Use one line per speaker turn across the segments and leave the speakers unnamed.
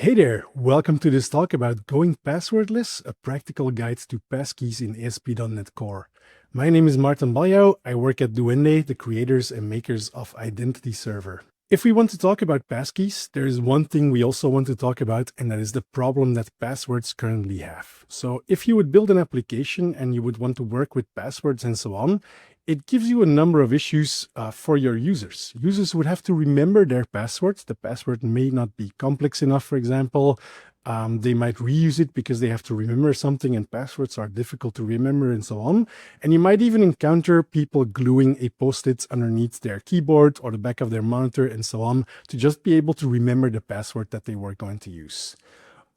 Hey there, welcome to this talk about going passwordless, a practical guide to passkeys in ASP.NET Core. My name is Maarten Balliauw. I work at Duende, the creators and makers of Identity Server. If we want to talk about passkeys, there is one thing we also want to talk about, and that is the problem that passwords currently have. So if you would build an application and you would want to work with passwords and so on, it gives you a number of issues for your users. Users would have to remember their passwords. The password may not be complex enough, for example. They might reuse it because they have to remember something, and passwords are difficult to remember and so on. And you might even encounter people gluing a post-it underneath their keyboard or the back of their monitor and so on to just be able to remember the password that they were going to use.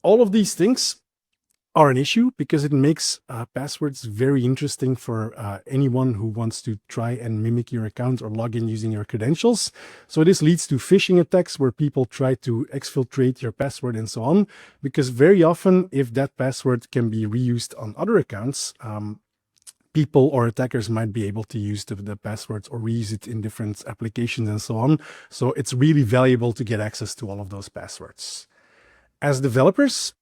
All of these things are an issue because it makes passwords very interesting for anyone who wants to try and mimic your account or log in using your credentials. So this leads to phishing attacks where people try to exfiltrate your password and so on, because very often if that password can be reused on other accounts, people or attackers might be able to use the passwords or reuse it in different applications and so on. So it's really valuable to get access to all of those passwords. As developers,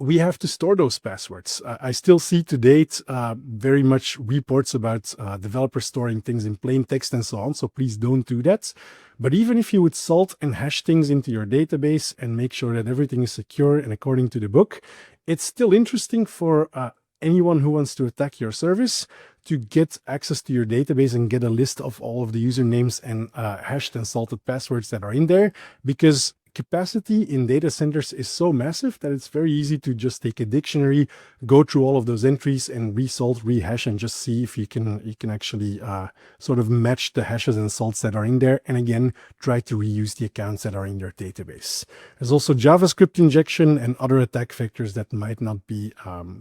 we have to store those passwords. I still see to date very much reports about developers storing things in plain text and so on, so please don't do that. But even if you would salt and hash things into your database and make sure that everything is secure and according to the book, it's still interesting for anyone who wants to attack your service to get access to your database and get a list of all of the usernames and hashed and salted passwords that are in there, because capacity in data centers is so massive that it's very easy to just take a dictionary, go through all of those entries and resalt, rehash, and just see if you can actually sort of match the hashes and salts that are in there, and again try to reuse the accounts that are in your database. There's also JavaScript injection and other attack vectors that might not be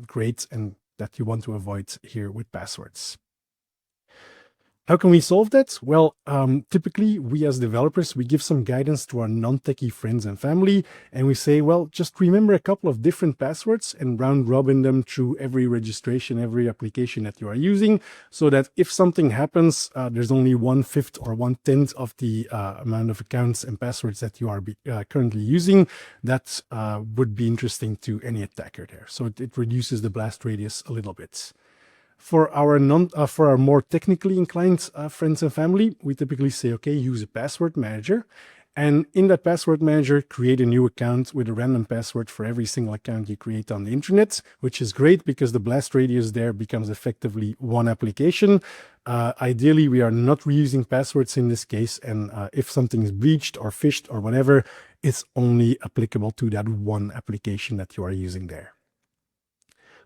great and that you want to avoid here with passwords. How can we solve that? Well, typically we as developers, we give some guidance to our non-techie friends and family, and we say, well, just remember a couple of different passwords and round robin them through every registration, every application that you are using, so that if something happens, there's only 1/5 or 1/10 of the amount of accounts and passwords that you are currently using. That would be interesting to any attacker there. So it reduces the blast radius a little bit. For our more technically inclined friends and family, we typically say, okay, use a password manager. And in that password manager, create a new account with a random password for every single account you create on the internet, which is great because the blast radius there becomes effectively one application. Ideally, we are not reusing passwords in this case. And if something is breached or phished or whatever, it's only applicable to that one application that you are using there.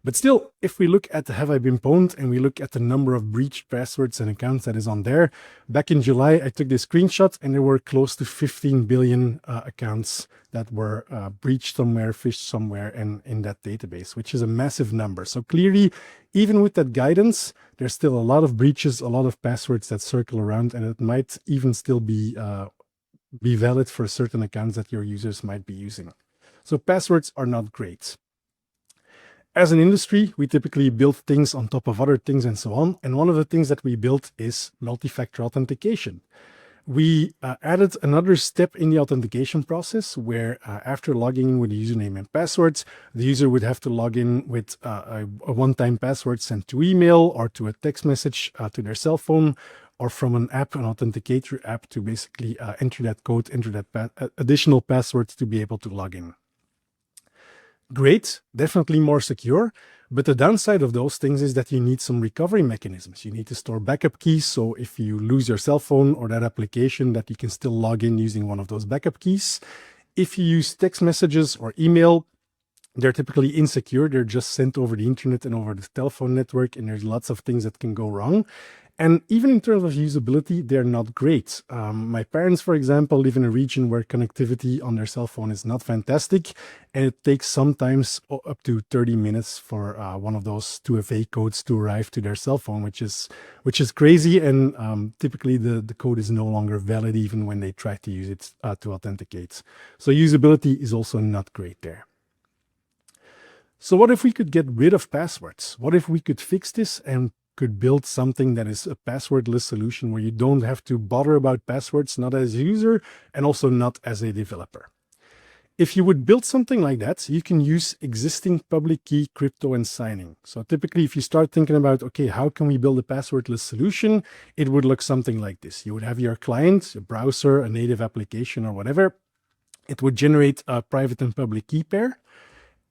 But still, if we look at the Have I Been Pwned and we look at the number of breached passwords and accounts that is on there, back in July, I took this screenshot and there were close to 15 billion accounts that were breached somewhere, phished somewhere, and in that database, which is a massive number. So clearly, even with that guidance, there's still a lot of breaches, a lot of passwords that circle around, and it might even still be valid for certain accounts that your users might be using. So passwords are not great. As an industry, we typically build things on top of other things and so on. And one of the things that we built is multi-factor authentication. We added another step in the authentication process where after logging in with a username and passwords, the user would have to log in with a one-time password sent to email or to a text message to their cell phone, or from an app, an authenticator app, to basically enter that code, enter that additional password to be able to log in. Great, definitely more secure, but the downside of those things is that you need some recovery mechanisms. You need to store backup keys, so if you lose your cell phone or that application, that you can still log in using one of those backup keys. If you use text messages or email, they're typically insecure. They're just sent over the internet and over the telephone network, and there's lots of things that can go wrong. And even in terms of usability, they're not great. My parents, for example, live in a region where connectivity on their cell phone is not fantastic, and it takes sometimes up to 30 minutes for one of those 2FA codes to arrive to their cell phone, which is crazy. And typically the code is no longer valid even when they try to use it to authenticate. So usability is also not great there. So what if we could get rid of passwords? What if we could fix this and could build something that is a passwordless solution where you don't have to bother about passwords, not as a user and also not as a developer? If you would build something like that, you can use existing public key crypto and signing. So typically, if you start thinking about, okay, how can we build a passwordless solution? It would look something like this. You would have your client, a browser, a native application or whatever. It would generate a private and public key pair.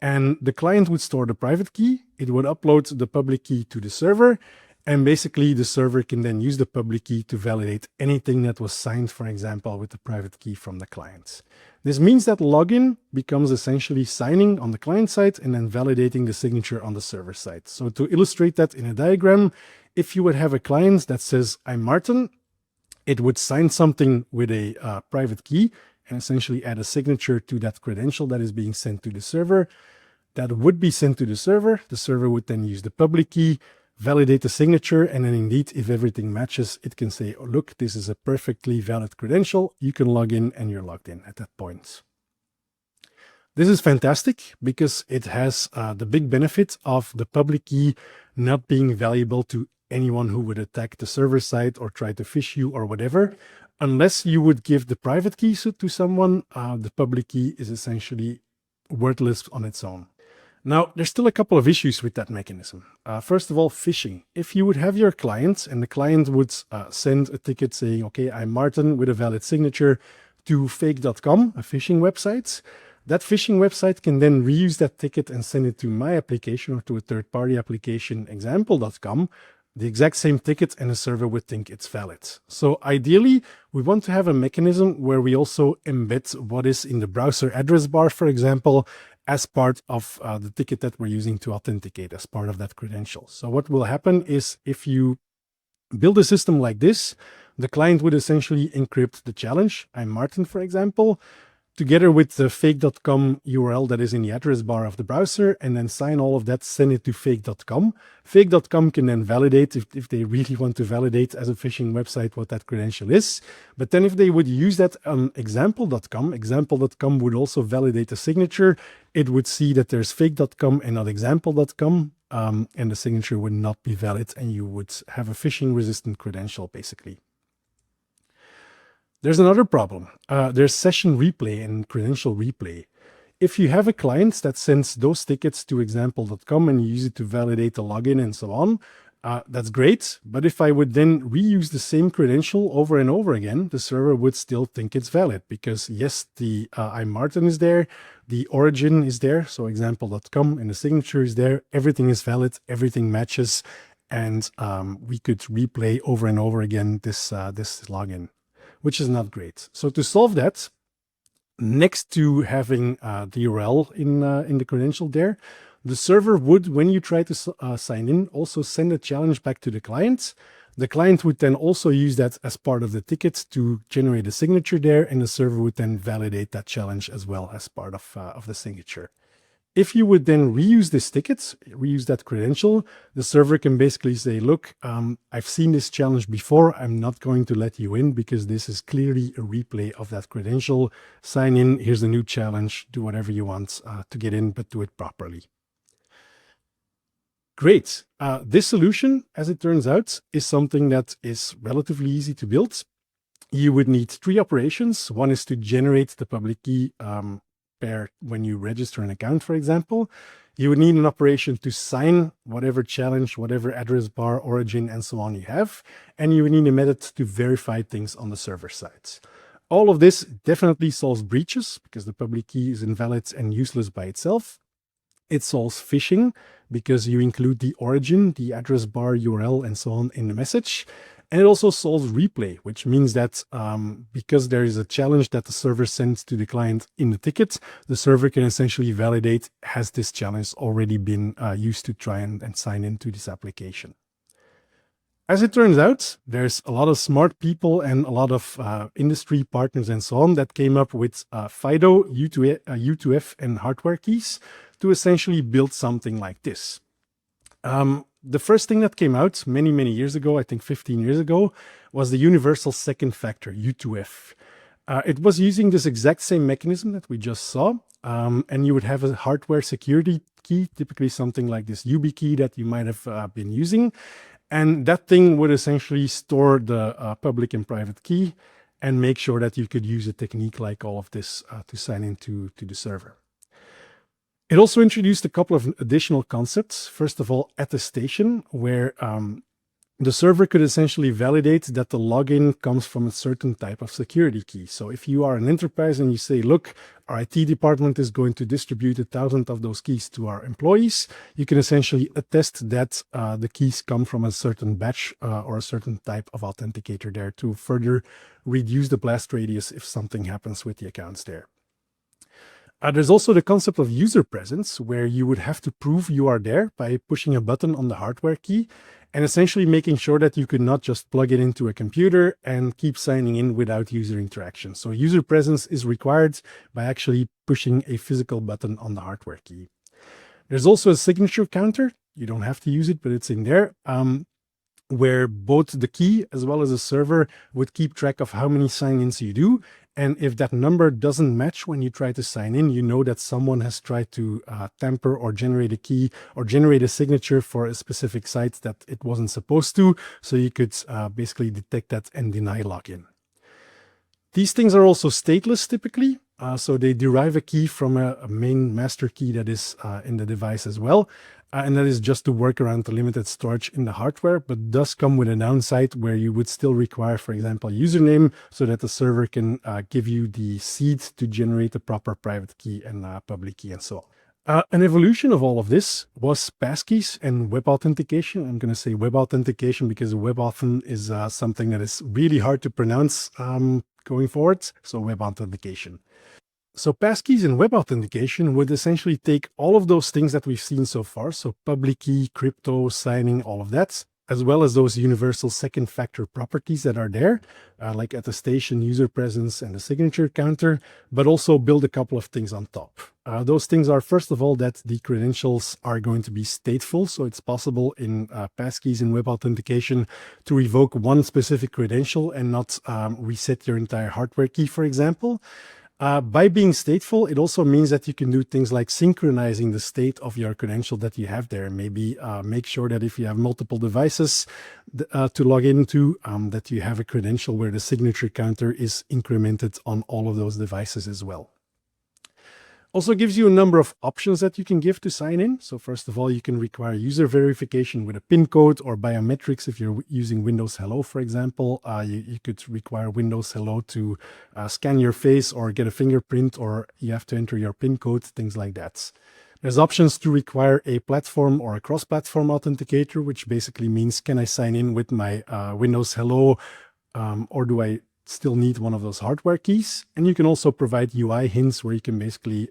And the client would store the private key. It would upload the public key to the server. And basically, the server can then use the public key to validate anything that was signed, for example, with the private key from the client. This means that login becomes essentially signing on the client side and then validating the signature on the server side. So to illustrate that in a diagram, if you would have a client that says, I'm Maarten, it would sign something with a private key and essentially add a signature to that credential that is being sent to the server. That would be sent to the server. The server would then use the public key, validate the signature, and then indeed, if everything matches, it can say, oh, look, this is a perfectly valid credential. You can log in and you're logged in at that point. This is fantastic because it has the big benefit of the public key not being valuable to anyone who would attack the server side or try to phish you or whatever. Unless you would give the private key to someone, the public key is essentially worthless on its own. Now, there's still a couple of issues with that mechanism. First of all, phishing. If you would have your client and the client would send a ticket saying, okay, I'm Maarten with a valid signature to fake.com, a phishing website, that phishing website can then reuse that ticket and send it to my application or to a third-party application, example.com, the exact same ticket, and the server would think it's valid. So ideally, we want to have a mechanism where we also embed what is in the browser address bar, for example, as part of the ticket that we're using to authenticate as part of that credential. So what will happen is if you build a system like this, the client would essentially encrypt the challenge, I'm Maarten, for example, together with the fake.com URL that is in the address bar of the browser, and then sign all of that, send it to fake.com. Fake.com can then validate if they really want to validate as a phishing website what that credential is. But then if they would use that on example.com, example.com would also validate the signature. It would see that there's fake.com and not example.com, and the signature would not be valid, and you would have a phishing-resistant credential, basically. There's another problem. There's session replay and credential replay. If you have a client that sends those tickets to example.com and you use it to validate the login and so on, that's great. But if I would then reuse the same credential over and over again, the server would still think it's valid because yes, the I'm Maarten is there, the origin is there, so example.com, and the signature is there. Everything is valid, everything matches, and we could replay over and over again this login, which is not great. So to solve that, next to having the URL in the credential there, the server would, when you try to sign in, also send a challenge back to the client. The client would then also use that as part of the ticket to generate a signature there, and the server would then validate that challenge as well as part of the signature. If you would then reuse this ticket, reuse that credential, the server can basically say, look, I've seen this challenge before. I'm not going to let you in because this is clearly a replay of that credential. Sign in. Here's a new challenge. Do whatever you want to get in, but do it properly. Great. This solution, as it turns out, is something that is relatively easy to build. You would need 3 operations. One is to generate the public key pair when you register an account, for example. You would need an operation to sign whatever challenge, whatever address bar, origin, and so on you have. And you would need a method to verify things on the server side. All of this definitely solves breaches because the public key is invalid and useless by itself. It solves phishing because you include the origin, the address bar, URL, and so on in the message. And it also solves replay, which means that because there is a challenge that the server sends to the client in the ticket, the server can essentially validate, has this challenge already been used to try and sign into this application? As it turns out, there's a lot of smart people and a lot of industry partners and so on that came up with FIDO, U2F, and hardware keys to essentially build something like this. The first thing that came out many, many years ago, I think 15 years ago, was the universal second factor, U2F. It was using this exact same mechanism that we just saw, and you would have a hardware security key, typically something like this Yubikey that you might have been using. And that thing would essentially store the public and private key and make sure that you could use a technique like all of this to sign into the server. It also introduced a couple of additional concepts. First of all, attestation, where the server could essentially validate that the login comes from a certain type of security key. So if you are an enterprise and you say, look, our IT department is going to distribute 1,000 of those keys to our employees, you can essentially attest that the keys come from a certain batch or a certain type of authenticator there to further reduce the blast radius if something happens with the accounts there. There's also the concept of user presence, where you would have to prove you are there by pushing a button on the hardware key and essentially making sure that you could not just plug it into a computer and keep signing in without user interaction. So user presence is required by actually pushing a physical button on the hardware key. There's also a signature counter. You don't have to use it, but it's in there, where both the key as well as the server would keep track of how many sign-ins you do. And if that number doesn't match when you try to sign in, you know that someone has tried to tamper or generate a key or generate a signature for a specific site that it wasn't supposed to. So you could basically detect that and deny login. These things are also stateless typically. So they derive a key from a main master key that is in the device as well. And that is just to work around the limited storage in the hardware, but does come with a downside where you would still require, for example, a username so that the server can give you the seed to generate the proper private key and public key and so on. An evolution of all of this was Passkeys and web authentication. I'm going to say web authentication because WebAuthn is something that is really hard to pronounce going forward. So web authentication. So Passkeys and web authentication would essentially take all of those things that we've seen so far, so public key, crypto, signing, all of that, as well as those universal second factor properties that are there, like attestation, user presence, and the signature counter, but also build a couple of things on top. Those things are, first of all, that the credentials are going to be stateful. So it's possible in Passkeys and web authentication to revoke one specific credential and not reset your entire hardware key, for example. By being stateful, it also means that you can do things like synchronizing the state of your credential that you have there. Maybe make sure that if you have multiple devices to log into, that you have a credential where the signature counter is incremented on all of those devices as well. Also gives you a number of options that you can give to sign in. So first of all, you can require user verification with a PIN code or biometrics. If you're using Windows Hello, for example, you could require Windows Hello to scan your face or get a fingerprint, or you have to enter your PIN code, things like that. There's options to require a platform or a cross-platform authenticator, which basically means, can I sign in with my Windows Hello, or do I still need one of those hardware keys? And you can also provide UI hints where you can basically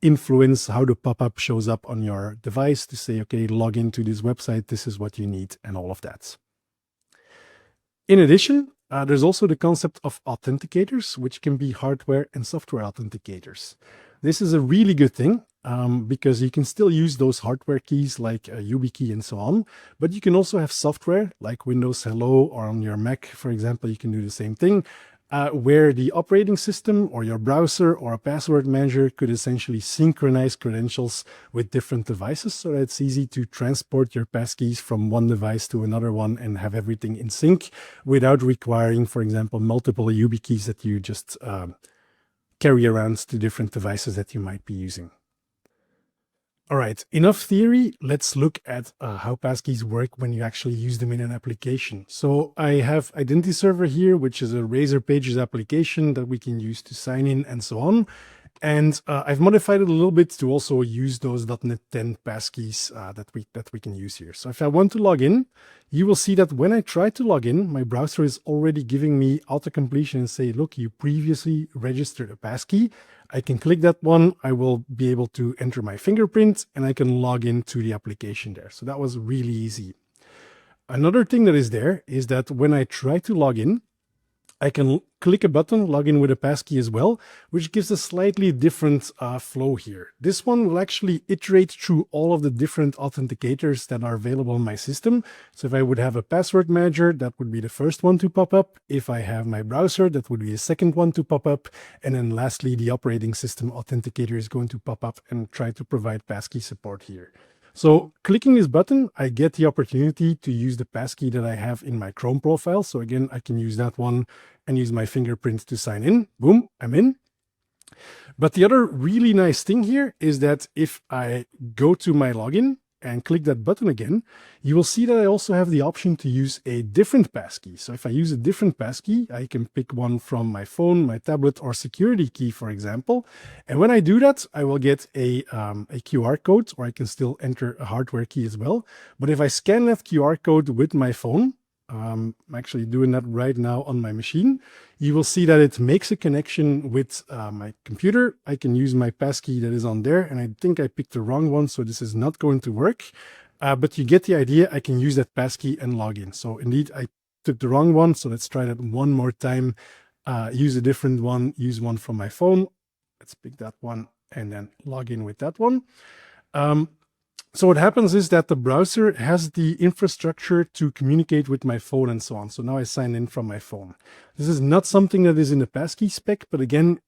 influence how the pop-up shows up on your device to say, okay, log into this website, this is what you need, and all of that. In addition, there's also the concept of authenticators, which can be hardware and software authenticators. This is a really good thing because you can still use those hardware keys like Yubikey and so on, but you can also have software like Windows Hello, or on your Mac, for example, you can do the same thing, where the operating system or your browser or a password manager could essentially synchronize credentials with different devices so that it's easy to transport your passkeys from one device to another one and have everything in sync without requiring, for example, multiple Yubikeys that you just carry around to different devices that you might be using. All right, enough theory. Let's look at how passkeys work when you actually use them in an application. So I have Identity Server here, which is a Razor Pages application that we can use to sign in and so on. And I've modified it a little bit to also use those .NET 10 passkeys that we can use here. So if I want to log in, you will see that when I try to log in, my browser is already giving me auto-completion and say, look, you previously registered a passkey. I can click that one. I will be able to enter my fingerprint and I can log into the application there. So that was really easy. Another thing that is there is that when I try to log in, I can click a button, log in with a passkey as well, which gives a slightly different flow here. This one will actually iterate through all of the different authenticators that are available in my system. So if I would have a password manager, that would be the first one to pop up. If I have my browser, that would be the second one to pop up. And then lastly, the operating system authenticator is going to pop up and try to provide passkey support here. So clicking this button, I get the opportunity to use the passkey that I have in my Chrome profile. So again, I can use that one and use my fingerprint to sign in. Boom, I'm in. But the other really nice thing here is that if I go to my login and click that button again, you will see that I also have the option to use a different passkey. So if I use a different passkey, I can pick one from my phone, my tablet, or security key, for example. And when I do that, I will get a QR code, or I can still enter a hardware key as well. But if I scan that QR code with my phone, I'm actually doing that right now on my machine, you will see that it makes a connection with my computer. I can use my passkey that is on there, and I think I picked the wrong one, so this is not going to work. But you get the idea. I can use that passkey and log in. So indeed, I took the wrong one, so let's try that one more time. Use a different one, use one from my phone. Let's pick that one and then log in with that one. So what happens is that the browser has the infrastructure to communicate with my phone and so on. So now I sign in from my phone. This is not something that is in the passkey spec, but again,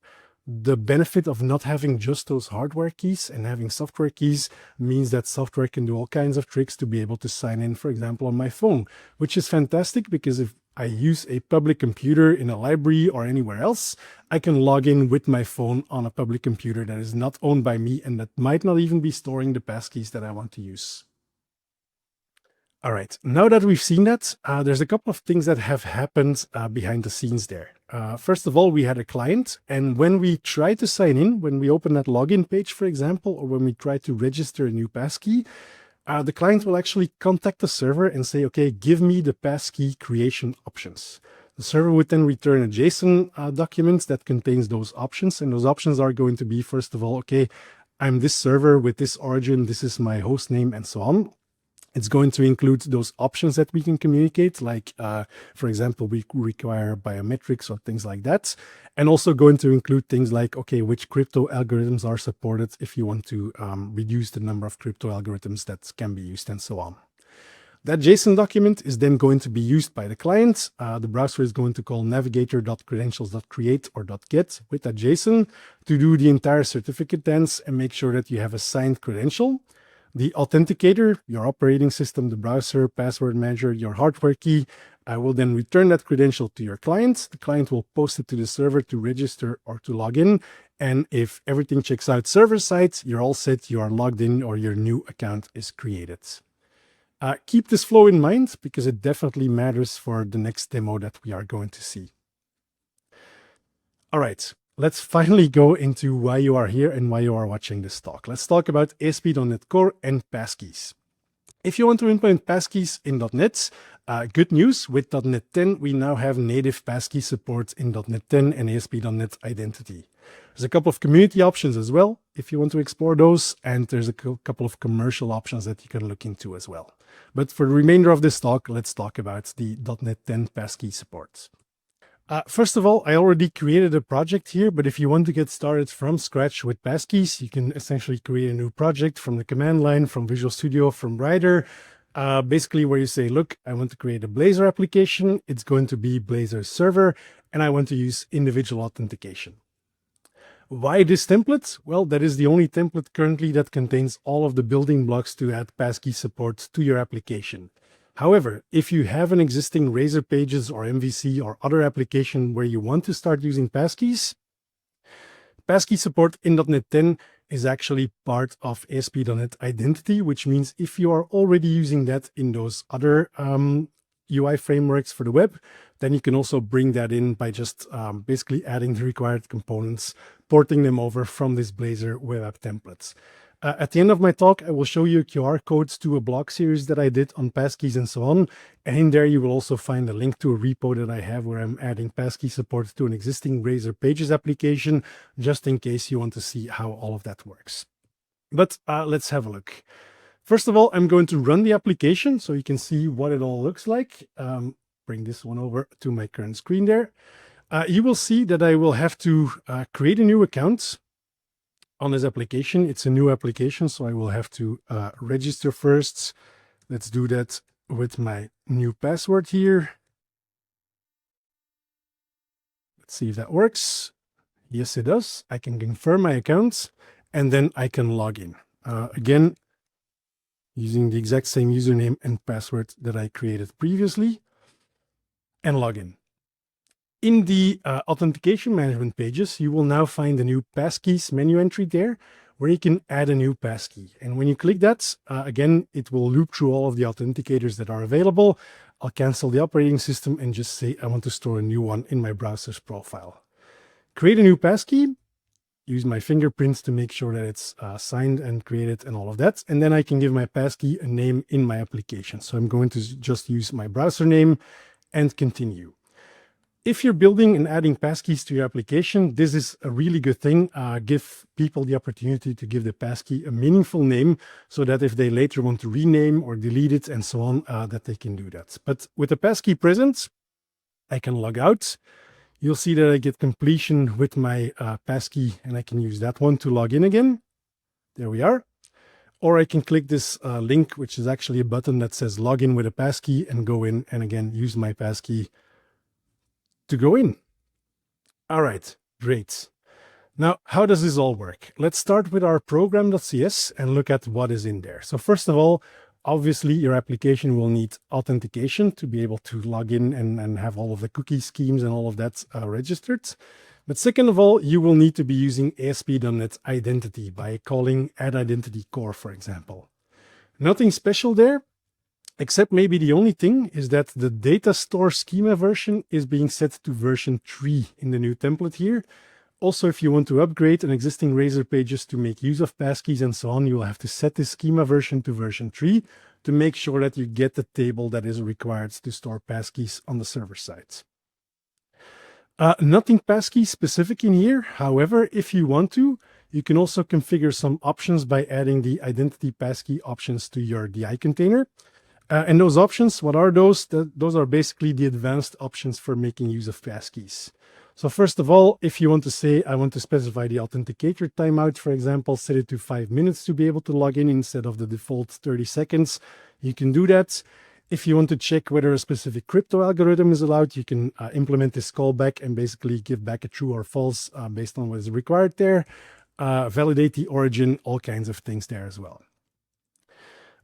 the benefit of not having just those hardware keys and having software keys means that software can do all kinds of tricks to be able to sign in, for example, on my phone, which is fantastic because if I use a public computer in a library or anywhere else, I can log in with my phone on a public computer that is not owned by me and that might not even be storing the passkeys that I want to use. All right, now that we've seen that, there's a couple of things that have happened behind the scenes there. First of all, we had a client, and when we try to sign in, when we open that login page, for example, or when we try to register a new passkey, the client will actually contact the server and say, okay, give me the passkey creation options. The server would then return a JSON document that contains those options. And those options are going to be, first of all, okay, I'm this server with this origin, this is my host name, and so on. It's going to include those options that we can communicate, like, for example, we require biometrics or things like that. And also going to include things like, okay, which crypto algorithms are supported if you want to reduce the number of crypto algorithms that can be used and so on. That JSON document is then going to be used by the client. The browser is going to call navigator.credentials.create or .get with that JSON to do the entire certificate dance and make sure that you have a signed credential. The authenticator, your operating system, the browser, password manager, your hardware key, will then return that credential to your client. The client will post it to the server to register or to log in. And if everything checks out server side, you're all set, you are logged in, or your new account is created. Keep this flow in mind because it definitely matters for the next demo that we are going to see. All right. Let's finally go into why you are here and why you are watching this talk. Let's talk about ASP.NET Core and Passkeys. If you want to implement Passkeys in .NET, good news, with .NET 10, we now have native Passkey support in .NET 10 and ASP.NET Identity. There's a couple of community options as well, if you want to explore those, and there's a couple of commercial options that you can look into as well. But for the remainder of this talk, let's talk about the .NET 10 Passkey support. First of all, I already created a project here, but if you want to get started from scratch with Passkeys, you can essentially create a new project from the command line, from Visual Studio, from Writer, basically where you say, look, I want to create a Blazor application. It's going to be Blazor server, and I want to use individual authentication. Why this template? Well, that is the only template currently that contains all of the building blocks to add Passkey support to your application. However, if you have an existing Razor Pages or MVC or other application where you want to start using Passkeys, Passkey support in .NET 10 is actually part of ASP.NET Identity, which means if you are already using that in those other UI frameworks for the web, then you can also bring that in by just basically adding the required components, porting them over from this Blazor web app templates. At the end of my talk, I will show you QR codes to a blog series that I did on Passkeys and so on. And in there, you will also find a link to a repo that I have where I'm adding Passkey support to an existing Razor Pages application, just in case you want to see how all of that works. But let's have a look. First of all, I'm going to run the application so you can see what it all looks like. Bring this one over to my current screen there. You will see that I will have to create a new account on this application. It's a new application, so I will have to register first. Let's do that with my new password here. Let's see if that works. Yes, it does. I can confirm my account and then I can log in. Again, using the exact same username and password that I created previously, and log in. In the authentication management pages, you will now find a new Passkeys menu entry there, where you can add a new passkey. And when you click that, again, it will loop through all of the authenticators that are available. I'll cancel the operating system and just say I want to store a new one in my browser's profile. Create a new passkey, use my fingerprints to make sure that it's signed and created and all of that. And then I can give my passkey a name in my application. So I'm going to just use my browser name and continue. If you're building and adding passkeys to your application, this is a really good thing. Give people the opportunity to give the passkey a meaningful name so that if they later want to rename or delete it and so on, that they can do that. But with the passkey present, I can log out. You'll see that I get completion with my passkey, and I can use that one to log in again. There we are. Or I can click this link, which is actually a button that says login with a passkey, and go in and again use my passkey to go in. All right, great. Now, how does this all work? Let's start with our program.cs and look at what is in there. So first of all, obviously your application will need authentication to be able to log in and have all of the cookie schemes and all of that registered. But second of all, you will need to be using ASP.NET Identity by calling add identity core, for example. Nothing special there. Except maybe the only thing is that the data store schema version is being set to version 3 in the new template here. Also, if you want to upgrade an existing Razor pages to make use of passkeys and so on, you will have to set the schema version to version 3 to make sure that you get the table that is required to store passkeys on the server side. Nothing passkey specific in here. However, if you want to, you can also configure some options by adding the identity passkey options to your DI container. And those options, what are those? Those are basically the advanced options for making use of passkeys. So first of all, if you want to say, I want to specify the authenticator timeout, for example, set it to 5 minutes to be able to log in instead of the default 30 seconds, you can do that. If you want to check whether a specific crypto algorithm is allowed, you can implement this callback and basically give back a true or false based on what is required there. Validate the origin, all kinds of things there as well.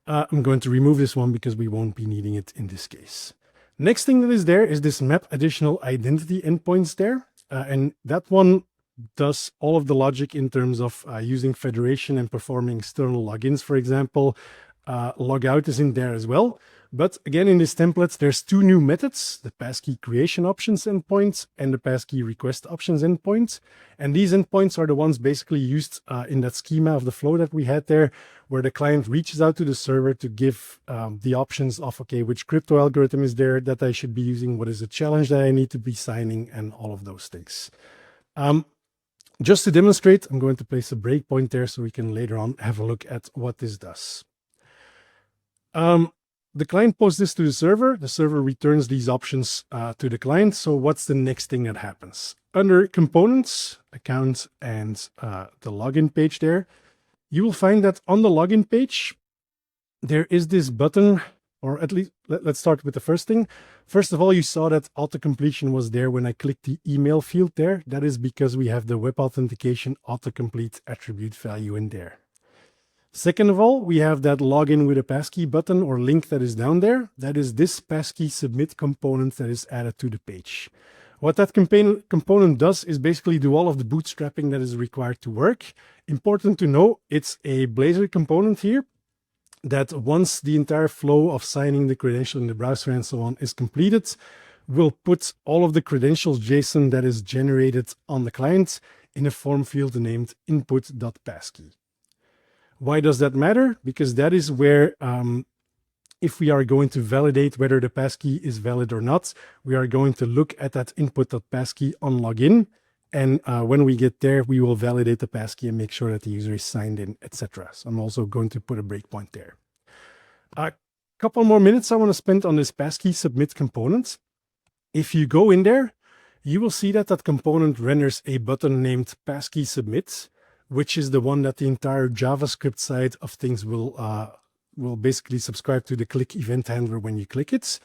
I'm going to remove this one because we won't be needing it in this case. Next thing that is there is this map additional identity endpoints there. And that one does all of the logic in terms of using federation and performing external logins, for example. Logout is in there as well. But again, in this template, there's two new methods, the passkey creation options endpoint and the passkey request options endpoint. And these endpoints are the ones basically used in that schema of the flow that we had there, where the client reaches out to the server to give the options of, okay, which crypto algorithm is there that I should be using, what is the challenge that I need to be signing, and all of those things. Just to demonstrate, I'm going to place a breakpoint there so we can later on have a look at what this does. The client posts this to the server returns these options to the client. So what's the next thing that happens? Under components, account, and the login page there, you will find that on the login page, there is this button, or at least let's start with the first thing. First of all, you saw that auto-completion was there when I clicked the email field there. That is because we have the web authentication autocomplete attribute value in there. Second of all, we have that login with a passkey button or link that is down there. That is this passkey submit component that is added to the page. What that component does is basically do all of the bootstrapping that is required to work. Important to know, it's a Blazor component here that once the entire flow of signing the credential in the browser and so on is completed, will put all of the credentials JSON that is generated on the client in a form field named input.passkey. Why does that matter? Because that is where, if we are going to validate whether the passkey is valid or not, we are going to look at that input.passkey on login. And when we get there, we will validate the passkey and make sure that the user is signed in, etc. So I'm also going to put a breakpoint there. A couple more minutes I want to spend on this passkey submit component. If you go in there, you will see that that component renders a button named passkey submit, which is the one that the entire JavaScript side of things will basically subscribe to the click event handler when you click it.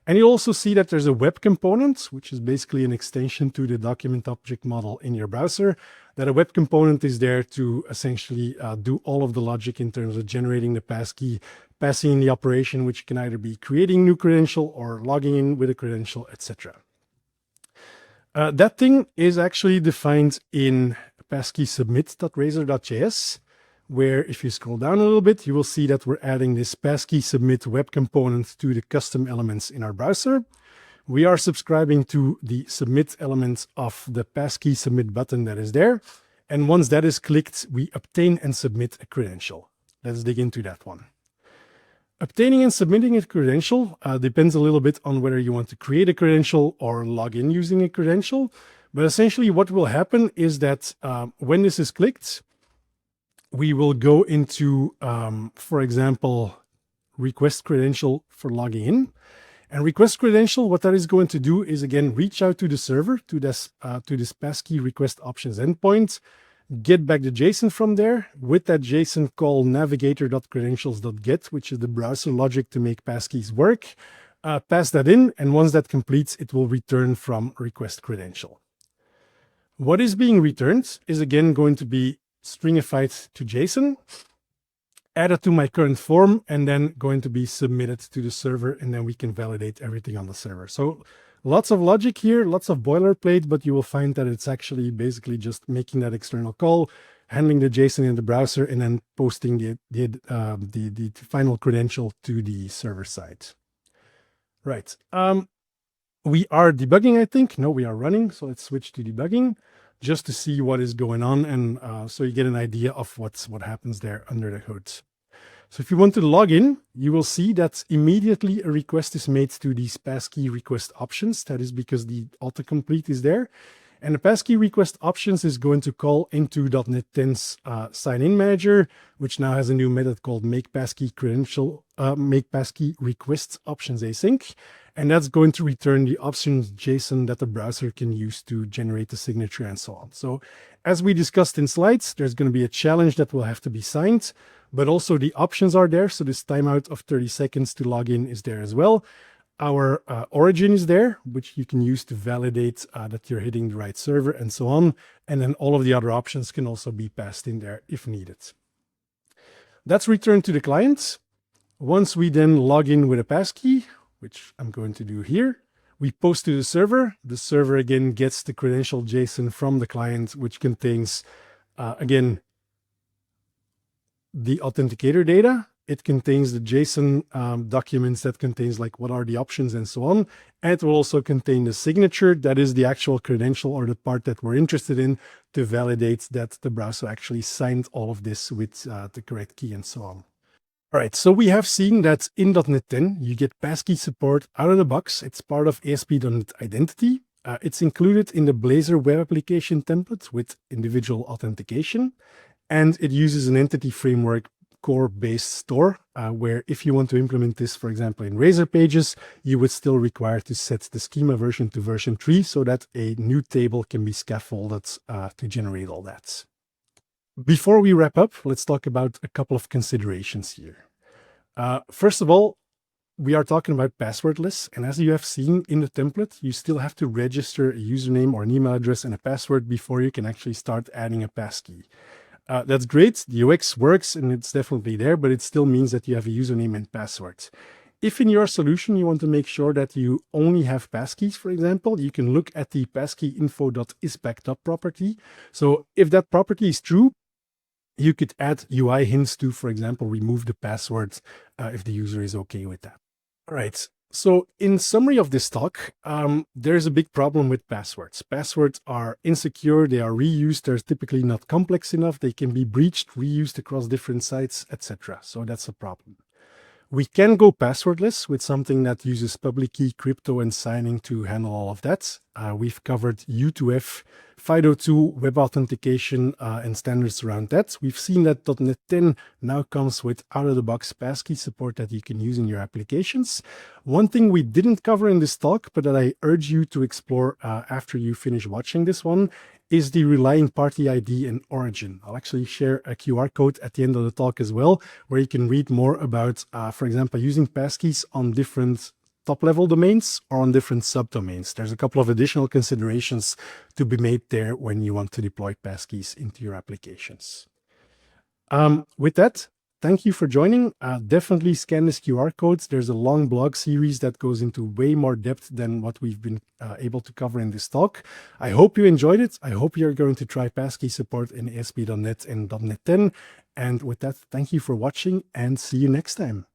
And you'll also see that there's a web component, which is basically an extension to the document object model in your browser, that a web component is there to essentially do all of the logic in terms of generating the passkey, passing in the operation, which can either be creating a new credential or logging in with a credential, etc. That thing is actually defined in Passkey submit.razor.js, where if you scroll down a little bit, you will see that we're adding this Passkey submit web component to the custom elements in our browser. We are subscribing to the submit element of the Passkey submit button that is there. And once that is clicked, we obtain and submit a credential. Let's dig into that one. Obtaining and submitting a credential depends a little bit on whether you want to create a credential or log in using a credential. But essentially what will happen is that when this is clicked, we will go into, for example, request credential for logging in. And request credential, what that is going to do is, again, reach out to the server, to this Passkey request options endpoint, get back the JSON from there. With that JSON, call navigator.credentials.get, which is the browser logic to make passkeys work. Pass that in, and once that completes, it will return from request credential. What is being returned is, again, going to be stringified to JSON, added to my current form, and then going to be submitted to the server, and then we can validate everything on the server. So lots of logic here, lots of boilerplate, but you will find that it's actually basically just making that external call, handling the JSON in the browser, and then posting the final credential to the server side. Right. We are debugging, I think. No, we are running. So let's switch to debugging just to see what is going on, and so you get an idea of what happens there under the hood. So if you want to log in, you will see that immediately a request is made to these Passkey request options. That is because the autocomplete is there. And the Passkey request options is going to call into .NET 10's sign-in manager, which now has a new method called make Passkey request options async. And that's going to return the options JSON that the browser can use to generate the signature and so on. So as we discussed in slides, there's going to be a challenge that will have to be signed, but also the options are there. So this timeout of 30 seconds to log in is there as well. Our origin is there, which you can use to validate that you're hitting the right server and so on. And then all of the other options can also be passed in there if needed. That's returned to the client. Once we then log in with a passkey, which I'm going to do here, we post to the server. The server again gets the credential JSON from the client, which contains, again, the authenticator data. It contains the JSON documents that contains like what are the options and so on. And it will also contain the signature, that is the actual credential or the part that we're interested in to validate that the browser actually signed all of this with the correct key and so on. All right, so we have seen that in .NET 10, you get Passkey support out of the box. It's part of ASP.NET Identity. It's included in the Blazor web application template with individual authentication. And it uses an entity framework core-based store, where if you want to implement this, for example, in Razor pages, you would still require to set the schema version to version 3 so that a new table can be scaffolded to generate all that. Before we wrap up, let's talk about a couple of considerations here. First of all, we are talking about passwordless, and as you have seen in the template, you still have to register a username or an email address and a password before you can actually start adding a passkey. That's great, the UX works and it's definitely there, but it still means that you have a username and password. If in your solution you want to make sure that you only have passkeys, for example, you can look at the passkeyinfo.isBackedup property. So if that property is true, you could add UI hints to, for example, remove the password if the user is okay with that. All right. So in summary of this talk, there's a big problem with passwords. Passwords are insecure, they are reused, they're typically not complex enough, they can be breached, reused across different sites, etc. So that's a problem. We can go passwordless with something that uses public key, crypto, and signing to handle all of that. We've covered U2F, FIDO2, web authentication, and standards around that. We've seen that .NET 10 now comes with out-of-the-box passkey support that you can use in your applications. One thing we didn't cover in this talk, but that I urge you to explore after you finish watching this one, is the relying party ID and origin. I'll actually share a QR code at the end of the talk as well, where you can read more about, for example, using passkeys on different top-level domains or on different subdomains. There's a couple of additional considerations to be made there when you want to deploy passkeys into your applications. With that, thank you for joining. Definitely scan this QR codes. There's a long blog series that goes into way more depth than what we've been able to cover in this talk. I hope you enjoyed it. I hope you're going to try Passkey support in ASP.NET and .NET 10. And with that, thank you for watching and see you next time.